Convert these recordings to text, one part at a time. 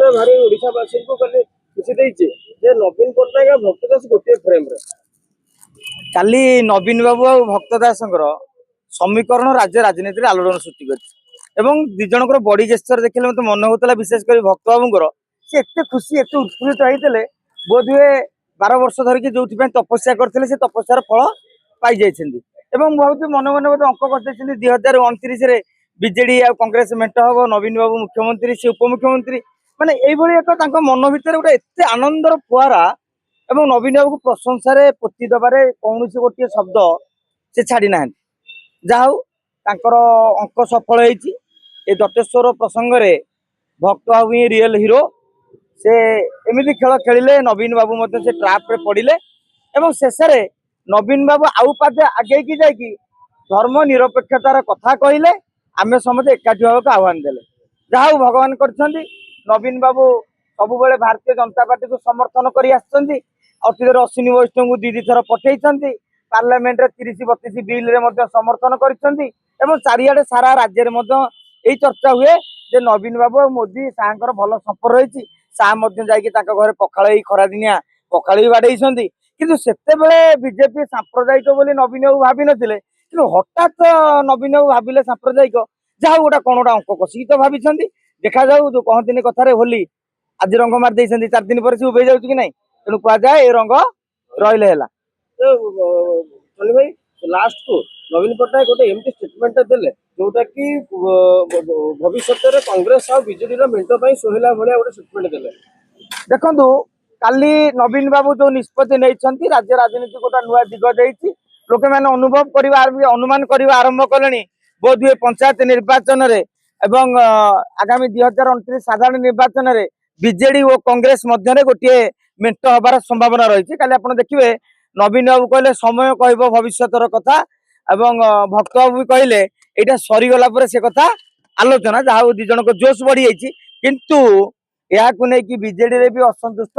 ଗୋଟେ ଭାରି ଓଡ଼ିଶାବାସୀଙ୍କୁ ଖାଲି ଖୁସି ଦେଇଛି ଯେ ନବୀନ ପଟ୍ଟନାୟକ ଭକ୍ତ ଦାସ ଗୋଟିଏ ଫ୍ରେମ୍ରେ। କାଲି ନବୀନ ବାବୁ ଆଉ ଭକ୍ତ ଦାସଙ୍କର ସମୀକରଣ ରାଜ୍ୟ ରାଜନୀତିରେ ଆଲୋଡ଼ନ ସୃଷ୍ଟି କରିଛି ଏବଂ ଦି ଜଣଙ୍କର ବଡି ଜେସ୍ଚର ଦେଖିଲେ ମତେ ମନେ ହଉଥିଲା ବିଶେଷ କରି ଭକ୍ତ ବାବୁଙ୍କର ସେ ଏତେ ଖୁସି ଏତେ ଉତ୍ଫୁଲ୍ଲିତ ହେଇଥିଲେ ବୋଧହୁଏ 12 ବର୍ଷ ଧରିକି ଯୋଉଥିପାଇଁ ତପସ୍ୟା କରିଥିଲେ ସେ ତପସ୍ୟାର ଫଳ ପାଇଯାଇଛନ୍ତି ଏବଂ ମୁଁ ଭାବୁଛି ମନେ ମନେ ବୋଧେ ଅଙ୍କ କରିଦେଇଛନ୍ତି 2029 ବିଜେଡି ଆଉ କଂଗ୍ରେସ ମେଣ୍ଟ ହବ ନବୀନ ବାବୁ ମୁଖ୍ୟମନ୍ତ୍ରୀ ସେ ଉପମୁଖ୍ୟମନ୍ତ୍ରୀ ମାନେ এইଭଳି ଏକ ତାଙ୍କ ମନ ଭିତରେ ଗୋଟେ ଏତେ ଆନନ୍ଦର ଫୁଆରା ଏବଂ ନବୀନ ବାବୁଙ୍କୁ ପ୍ରଶଂସାରେ ପୋତି ଦେବାରେ କୌଣସି ଗୋଟିଏ ଶବ୍ଦ ସେ ଛାଡି ନାହାନ୍ତି। ଯାହା ହଉ ତାଙ୍କର ଅଙ୍କ ସଫଳ ହେଇଛି। ଏ ଦତେଶ୍ୱର ପ୍ରସଙ୍ଗରେ ଭକ୍ତ ବାବୁ ହିଁ ରିଏଲ ହିରୋ। ସେ ଏମିତି ଖେଳ ଖେଳିଲେ ନବୀନ ବାବୁ ମଧ୍ୟ ସେ ଟ୍ରାପରେ ପଡ଼ିଲେ ଏବଂ ଶେଷରେ ନବୀନ ବାବୁ ଆଉ ପାଦେ ଆଗେଇକି ଯାଇକି ଧର୍ମ ନିରପେକ୍ଷତାର କଥା କହିଲେ ଆମେ ସମସ୍ତେ ଏକାଠି ହେବାକୁ ଆହ୍ୱାନ ଦେଲେ। ଯାହା ହଉ ଭଗବାନ କରିଛନ୍ତି ନବୀନ ବାବୁ ସବୁବେଳେ ଭାରତୀୟ ଜନତା ପାର୍ଟିକୁ ସମର୍ଥନ କରି ଆସିଛନ୍ତି। ଅତୀତରେ ଅଶ୍ୱିନୀ ବୈଷ୍ଣବଙ୍କୁ ଦି ଥର ପଠେଇଛନ୍ତି ପାର୍ଲାମେଣ୍ଟରେ 30-32 ବିଲ୍ରେ ମଧ୍ୟ ସମର୍ଥନ କରିଛନ୍ତି ଏବଂ ଚାରିଆଡେ ସାରା ରାଜ୍ୟରେ ମଧ୍ୟ ଏଇ ଚର୍ଚ୍ଚା ହୁଏ ଯେ ନବୀନ ବାବୁ ଆଉ ମୋଦି ଶାହାଙ୍କର ଭଲ ସମ୍ପର୍କ ରହିଛି। ଶାହା ମଧ୍ୟ ଯାଇକି ତାଙ୍କ ଘରେ ପଖାଳ ଏଇ ଖରାଦିନିଆ ପଖାଳ ବି ବାଡେଇଛନ୍ତି କିନ୍ତୁ ସେତେବେଳେ ବିଜେପି ସାମ୍ପ୍ରଦାୟିକ ବୋଲି ନବୀନ ବାବୁ ଭାବିନଥିଲେ କିନ୍ତୁ ହଠାତ୍ ନବୀନ ବାବୁ ଭାବିଲେ ସାମ୍ପ୍ରଦାୟିକ ଯାହା ଗୋଟା କଣ ଗୋଟା ଅଙ୍କ କଷିକି ତ ଭାବିଛନ୍ତି। ଦେଖାଯାଉ ଯୋଉ କହନ୍ତିନି କଥାରେ ହୋଲି ଆଜି ରଙ୍ଗ ମାରି ଦେଇଛନ୍ତି 4 ଦିନ ପରେ ସେ ଉଭେଇ ଯାଉଛି କି ନାଇଁ ତେଣୁ କୁହାଯାଏ ଏ ରଙ୍ଗ ରହିଲେ ହେଲା। ସୋନି ଭାଇ ଲାଷ୍ଟକୁ ନବୀନ ପଟ୍ଟନାୟକ ଗୋଟେ ଏମିତି ଷ୍ଟେଟମେଣ୍ଟ ଦେଲେ ଯୋଉଟା କି ଭବିଷ୍ୟତରେ କଂଗ୍ରେସ ଆଉ ବିଜେଡିର ମେଣ୍ଟ ପାଇଁ ସୁହାଇଲା ଭଳିଆ ଗୋଟେ ଷ୍ଟେଟମେଣ୍ଟ ଦେଲେ। ଦେଖନ୍ତୁ କାଲି ନବୀନ ବାବୁ ଯୋଉ ନିଷ୍ପତ୍ତି ନେଇଛନ୍ତି ରାଜ୍ୟ ରାଜନୀତି ଗୋଟେ ନୂଆ ଦିଗ ଦେଇଛି। ଲୋକମାନେ ଅନୁଭବ କରିବା ଅନୁମାନ କରିବା ଆରମ୍ଭ କଲେଣି ବୋଧହୁଏ ପଞ୍ଚାୟତ ନିର୍ବାଚନରେ ଏବଂ ଆଗାମୀ 2029 ସାଧାରଣ ନିର୍ବାଚନରେ ବିଜେଡି ଓ କଂଗ୍ରେସ ମଧ୍ୟରେ ଗୋଟିଏ ମେଣ୍ଟ ହବାର ସମ୍ଭାବନା ରହିଛି। କାଲି ଆପଣ ଦେଖିବେ ନବୀନ ବାବୁ କହିଲେ ସମୟ କହିବ ଭବିଷ୍ୟତର କଥା ଏବଂ ଭକ୍ତ ବାବୁ ବି କହିଲେ ଏଇଟା ସରିଗଲା ପରେ ସେ କଥା ଆଲୋଚନା। ଯାହା ହଉ ଦି ଜଣଙ୍କ ଜୋଶ ବଢିଯାଇଛି କିନ୍ତୁ ଏହାକୁ ନେଇକି ବିଜେଡିରେ ବି ଅସନ୍ତୁଷ୍ଟ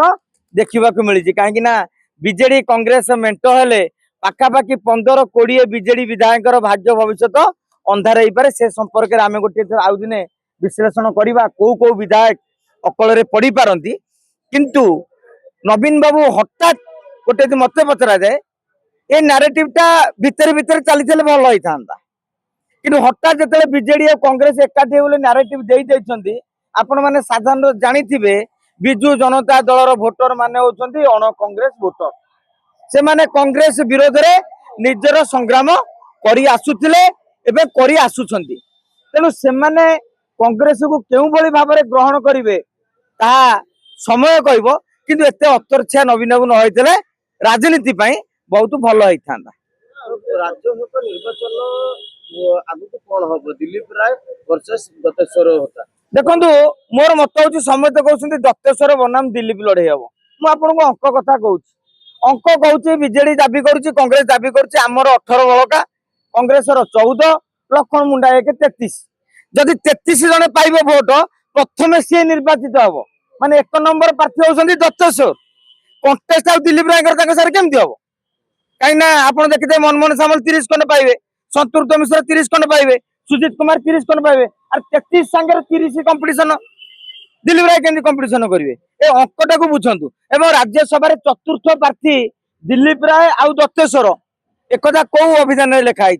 ଦେଖିବାକୁ ମିଳିଛି କାହିଁକି ନା ବିଜେଡି କଂଗ୍ରେସ ମେଣ୍ଟ ହେଲେ ପାଖାପାଖି 15-20 ବିଜେଡି ବିଧାୟକଙ୍କର ଭାଗ୍ୟ ଭବିଷ୍ୟତ ଅନ୍ଧାର ହେଇପାରେ। ସେ ସମ୍ପର୍କରେ ଆମେ ଗୋଟିଏ ଆଉ ଦିନେ ବିଶ୍ଳେଷଣ କରିବା କୋଉ କୋଉ ବିଧାୟକ ଅକଳରେ ପଡି ପାରନ୍ତି। କିନ୍ତୁ ନବୀନ ବାବୁ ହଠାତ୍ ଗୋଟେ ମତେ ପଚରାଯାଏ ଏ ନ୍ୟାରେଟିଭଟା ଭିତରେ ଭିତରେ ଚାଲିଥିଲେ ଭଲ ହେଇଥାନ୍ତା କିନ୍ତୁ ହଠାତ୍ ଯେତେବେଳେ ବିଜେଡି ଆଉ କଂଗ୍ରେସ ଏକାଠି ବୋଲି ନ୍ୟାରେଟିଭ ଦେଇଛନ୍ତି ଆପଣ ମାନେ ସାଧାରଣ ଜାଣିଥିବେ ବିଜୁ ଜନତା ଦଳର ଭୋଟର ମାନେ ହଉଛନ୍ତି ଅଣ କଂଗ୍ରେସ ଭୋଟର। ସେମାନେ କଂଗ୍ରେସ ବିରୋଧରେ ନିଜର ସଂଗ୍ରାମ କରି ଆସୁଥିଲେ ଏବେ କରି ଆସୁଛନ୍ତି ତେଣୁ ସେମାନେ କଂଗ୍ରେସକୁ କେଉଁଭଳି ଭାବରେ ଗ୍ରହଣ କରିବେ ତାହା ସମୟ କହିବ କିନ୍ତୁ ଏତେ ଅତର୍ଚ୍ଛା ନବୀନ ବାବୁ ନ ହେଇଥିଲେ ରାଜନୀତି ପାଇଁ ବହୁତ ଭଲ ହେଇଥାନ୍ତା। ରାଜ୍ୟସଭା ନିର୍ବାଚନ ଆଗକୁ କଣ ହବ ଦିଲ୍ଲୀପ ରାୟ ଭର୍ସେସ ଦତେଶ୍ୱର ହୋତା। ଦେଖନ୍ତୁ ମୋର ମତ ହଉଛି ସମସ୍ତେ କହୁଛନ୍ତି ଦତେଶ୍ୱର ବନାମ ଦିଲ୍ଲୀପ ଲଢେଇ ହବ। ମୁଁ ଆପଣଙ୍କୁ ଅଙ୍କ କଥା କହୁଛି ଅଙ୍କ କହୁଛି ବିଜେଡି ଦାବି କରୁଛି କଂଗ୍ରେସ ଦାବି କରୁଛି ଆମର 18 ବଳକା କଂଗ୍ରେସର 14 ଲକ୍ଷ୍ମଣ ମୁଣ୍ଡା 33 ଯଦି 33 ଜଣ ପାଇବ ଭୋଟ ପ୍ରଥମେ ସିଏ ନିର୍ବାଚିତ ହବ ମାନେ 1 ନମ୍ବର ପ୍ରାର୍ଥୀ ହଉଛନ୍ତି ଦତେଶ୍ୱର। କଣ୍ଟେଷ୍ଟ ଆଉ ଦିଲ୍ଲୀପ ରାୟଙ୍କର ତାଙ୍କ ସାରେ କେମିତି ହବ କାହିଁକି ନା ଆପଣ ଦେଖିଥିବେ ମନମୋହନ ସାମଲ 30 ଖଣ୍ଡେ ପାଇବେ ସନ୍ତୁର୍ତ ମିଶ୍ର 30 ଖଣ୍ଡେ ପାଇବେ ସୁଜିତ କୁମାର 30 ଖଣ୍ଡେ ପାଇବେ আর 33 ସାଙ୍ଗରେ 30 କମ୍ପିଟିସନ ଦିଲ୍ଲୀପ ରାୟ କେମିତି କମ୍ପିଟିସନ କରିବେ ଏ ଅଙ୍କଟାକୁ ବୁଝନ୍ତୁ। ଏବଂ ରାଜ୍ୟସଭାରେ ଚତୁର୍ଥ ପ୍ରାର୍ଥୀ ଦିଲ୍ଲୀପ ରାୟ ଆଉ ଦତେଶ୍ୱର एकदा कोउ अभिधान लेखा है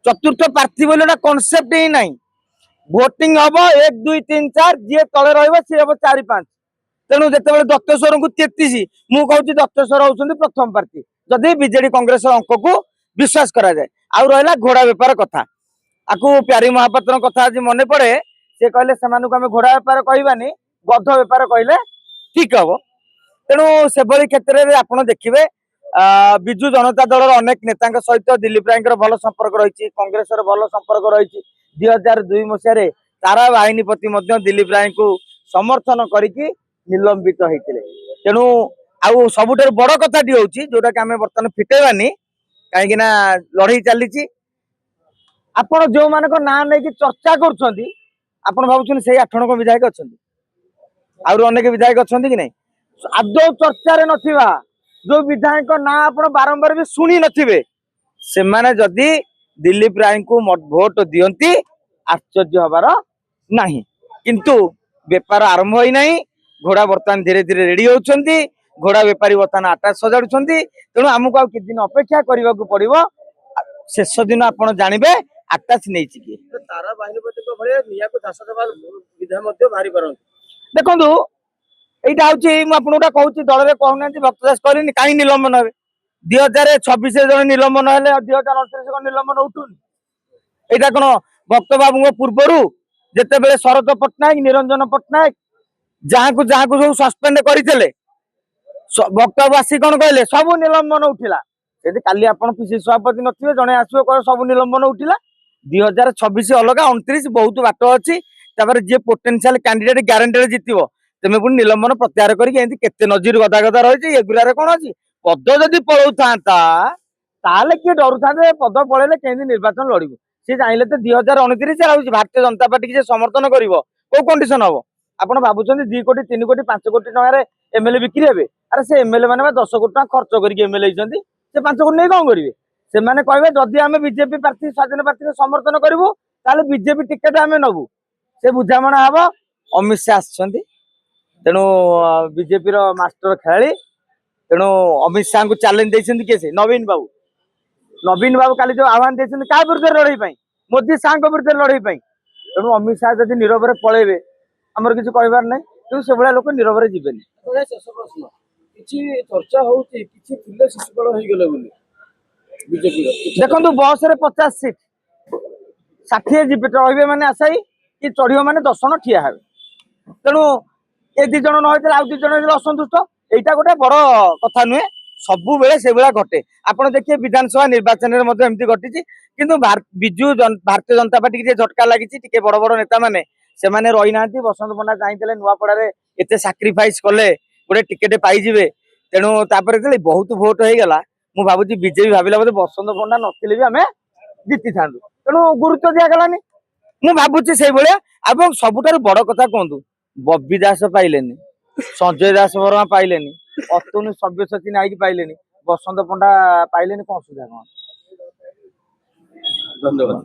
चतुर्थ प्रार्थी बोले गोटे कनसेप्ट ही ना भोटिंग हम 1 2 3 4 जी तले सी हम 4 5 तेणु जिते दत्तेश्वर को 33 मु कहूँ दत्तेश्वर होती प्रथम प्रार्थी जदि बीजेडी कांग्रेस अंक को विश्वास करा जाए आउ रहा घोड़ा बेपार कथा आपको प्यारी महापात्र कथा आज मन पड़े सी कहले से आम घोड़ा बेपार कहबानी गध बेपार कहले ठीक हम तेणु से क्षेत्र में आप देखिए विजु जनता दल अनेक नेता सहित दिलीप राय भल संपर्क रही कांग्रेस भल संपर्क रही 2002 मसीह तारा बाहिनीपति दिलीप राय को समर्थन करके निलंबित होते तेणु आउ सबुठ बड़ कथाटी हूँ जोटा कि आम बर्तमान फिटेबानी कहीं लड़ई चली आपण जो मान ना नहीं चर्चा कर भावुँ से 8 जण विधायक अच्छा आउ अनेक विधायक अच्छा कि नहीं आदौ चर्चा नथिबा जो विधायक ना आप बारंबार भी शुणी नथिबे से माने जदि दिलीप राय को भोट दियंती आश्चर्य हबार नहीं किंतु ବେପାର ଆରମ୍ଭ ହୋଇନାହିଁ। ଘୋଡ଼ା ବର୍ତ୍ତମାନ ଧୀରେ ଧୀରେ ରେଡି ହଉଛନ୍ତି। ଘୋଡ଼ା ବେପାରୀ ବର୍ତ୍ତମାନ ଆଟାଚ ସଜାଡୁଛନ୍ତି। ତେଣୁ ଆମକୁ ଆଉ କିଛି ଦିନ ଅପେକ୍ଷା କରିବାକୁ ପଡିବ। ଶେଷ ଦିନ ଆପଣ ଜାଣିବେ ଆଟାଚ ନେଇଛି କିଏ। ତାରା ବାହିନୀପତିଙ୍କ ଭଳିଆ ନିଆଁକୁ ଚାଷ ଦେବା ବିଧା ମଧ୍ୟ ବାହାରି ପାରନ୍ତି। ଦେଖନ୍ତୁ এইটা হচ্ছে ମୁଁ ଆପଣଙ୍କୁ ଗୋଟେ କହୁଛି, ଦଳରେ କହୁନାହାନ୍ତି ଭକ୍ତ ଦାସ କହିଲେନି କାହିଁ ନିଲମ୍ବନ ହେବେ। 2026 ଜଣେ ନିଲମ୍ବନ ହେଲେ 2029 କଣ ନିଲମ୍ବନ ଉଠୁନି? ଏଇଟା କଣ ଭକ୍ତ ବାବୁଙ୍କ ପୂର୍ବରୁ ଯେତେବେଳେ ଶରତ ପଟ୍ଟନାୟକ, ନିରଞ୍ଜନ ପଟ୍ଟନାୟକ ଯାହାକୁ ସବୁ ସସ୍ପେଣ୍ଡ କରିଥିଲେ, ଭକ୍ତ ବାବୁ ଆସି କଣ କହିଲେ ସବୁ ନିଲମ୍ବନ ଉଠିଲା। ଯଦି କାଲି ଆପଣ ପିସି ସଭାପତି ନଥିବେ, ଜଣେ ଆସିବ କହିବ ସବୁ ନିଲମ୍ବନ ଉଠିଲା। 2026 ଅଲଗା, 29 ବହୁତ ବାଟ ଅଛି। ତାପରେ ଯିଏ ପୋଟେନସିଆଲ କ୍ୟାଣ୍ଡିଡେଟ ଗ୍ୟାରେଣ୍ଟେଡ ଜିତିବ, ତେମେ ପୁଣି ନିଲମ୍ବନ ପ୍ରତ୍ୟାହାର କରିକି ଏମିତି କେତେ ନଜିର ଗଦା ଗଦା ରହିଛି। ଏଗୁରାରେ କଣ ଅଛି? ପଦ ଯଦି ପଳଉଥାନ୍ତା ତାହେଲେ କିଏ ଡରୁଥାନ୍ତେ? ପଦ ପଳେଇଲେ କେମିତି ନିର୍ବାଚନ ଲଢିବ? ସେ ଚାହିଁଲେ ତ 2029 ଆଉ ଭାରତୀୟ ଜନତା ପାର୍ଟିକି ସେ ସମର୍ଥନ କରିବ। କୋଉ କଣ୍ଡିସନ ହବ? ଆପଣ ଭାବୁଛନ୍ତି 2 କୋଟି 3 କୋଟି 5 କୋଟି ଟଙ୍କାରେ ଏମଏଲଏ ବିକ୍ରି ହେବେ? ଆରେ ସେ ଏମଏଲଏ ମାନେ 10 କୋଟି ଟଙ୍କା ଖର୍ଚ୍ଚ କରିକି ଏମଏଲଏ ହେଇଛନ୍ତି। ସେ 5 କୋଟି ନେଇ କଣ କରିବେ? ସେମାନେ କହିବେ ଯଦି ଆମେ ବିଜେପି ପ୍ରାର୍ଥୀ, ସ୍ୱାଧୀନ ପ୍ରାର୍ଥୀକୁ ସମର୍ଥନ କରିବୁ ତାହେଲେ ବିଜେପି ଟିକେଟ ଆମେ ନବୁ। ସେ ବୁଝାମଣା ହବ। ଅମିତ ଶାହ ଆସିଛନ୍ତି, ତେଣୁ ବିଜେପିର ମାଷ୍ଟର ଖେଳାଳି। ତେଣୁ ଅମିତ ଶାହଙ୍କୁ ଚ୍ୟାଲେଞ୍ଜ ଦେଇଛନ୍ତି କିଏ? ସେ ନବୀନ ବାବୁ। ନବୀନ ବାବୁ କାଲି ଯୋଉ ଆହ୍ୱାନ ଦେଇଛନ୍ତି କାହା ବିରୁଦ୍ଧରେ ଲଢେଇ ପାଇଁ? ମୋଦି ଶାହଙ୍କ ବିରୁଦ୍ଧରେ ଲଢେଇ ପାଇଁ। ତେଣୁ ଅମିତ ଶାହ ଯଦି ନିରବରେ ପଳେଇବେ ଆମର କିଛି କହିବାର ନାହିଁ, କିନ୍ତୁ ସେଭଳିଆ ଲୋକ ନିରବରେ ଯିବେନି। ଶେଷ ପ୍ରଶ୍ନ, କିଛି ଚର୍ଚ୍ଚା ହଉଛି କିଛି ଥିଲେ ଶିଶୁପାଳ ହେଇଗଲେ ବୋଲି ବିଜେପିର। ଦେଖନ୍ତୁ ବସରେ 50 ସିଟ୍, 60 ଯିବେ ରହିବେ ମାନେ ଆଶାୟୀ, କି ଚଢିବ ମାନେ 10 ଜଣ ଠିଆ ହେବେ। ତେଣୁ ଏ 2 ଜଣ ନ ହେଇଥିଲେ ଆଉ 2 ଜଣ ହେଇଥିଲେ ଅସନ୍ତୁଷ୍ଟ। এইটা ଗୋଟେ ବଡ କଥା ନୁହେଁ, ସବୁବେଳେ ସେଇଭଳିଆ ଘଟେ। ଆପଣ ଦେଖିବେ ବିଧାନସଭା ନିର୍ବାଚନରେ ମଧ୍ୟ ଏମିତି ଘଟିଛି। କିନ୍ତୁ ଭାରତୀୟ ଜନତା ପାର୍ଟି ଯେ ଝଟକା ଲାଗିଛି, ଟିକେ ବଡ ବଡ ନେତା ମାନେ ସେମାନେ ରହିନାହାନ୍ତି। ବସନ୍ତ ପଣ୍ଡା ଚାହିଁଥିଲେ ନୂଆପଡାରେ ଏତେ ସାକ୍ରିଫାଇସ କଲେ ଗୋଟେ ଟିକେଟ ପାଇଯିବେ। ତେଣୁ ତାପରେ ଯେତେବେଳେ ବହୁତ ଭୋଟ ହେଇଗଲା, ମୁଁ ଭାବୁଛି ବିଜେପି ଭାବିଲା ବୋଧେ ବସନ୍ତ ପଣ୍ଡା ନଥିଲେ ବି ଆମେ ଜିତିଥାନ୍ତୁ, ତେଣୁ ଗୁରୁତ୍ୱ ଦିଆଗଲାନି। ମୁଁ ଭାବୁଛି ସେଇଭଳିଆ। ଏବଂ ସବୁଠାରୁ ବଡ କଥା କୁହନ୍ତୁ, ବବି ଦାସ ପାଇଲେନି, ସଞ୍ଜୟ ଦାସ ବର୍ମା ପାଇଲେନି, ଅତନୁ ସବ୍ୟସାଚୀ ନାଇକି ପାଇଲେନି, ବସନ୍ତ ପଣ୍ଡା ପାଇଲେନି, କଣ ଅସୁବିଧା କଣ? ଧନ୍ୟବାଦ।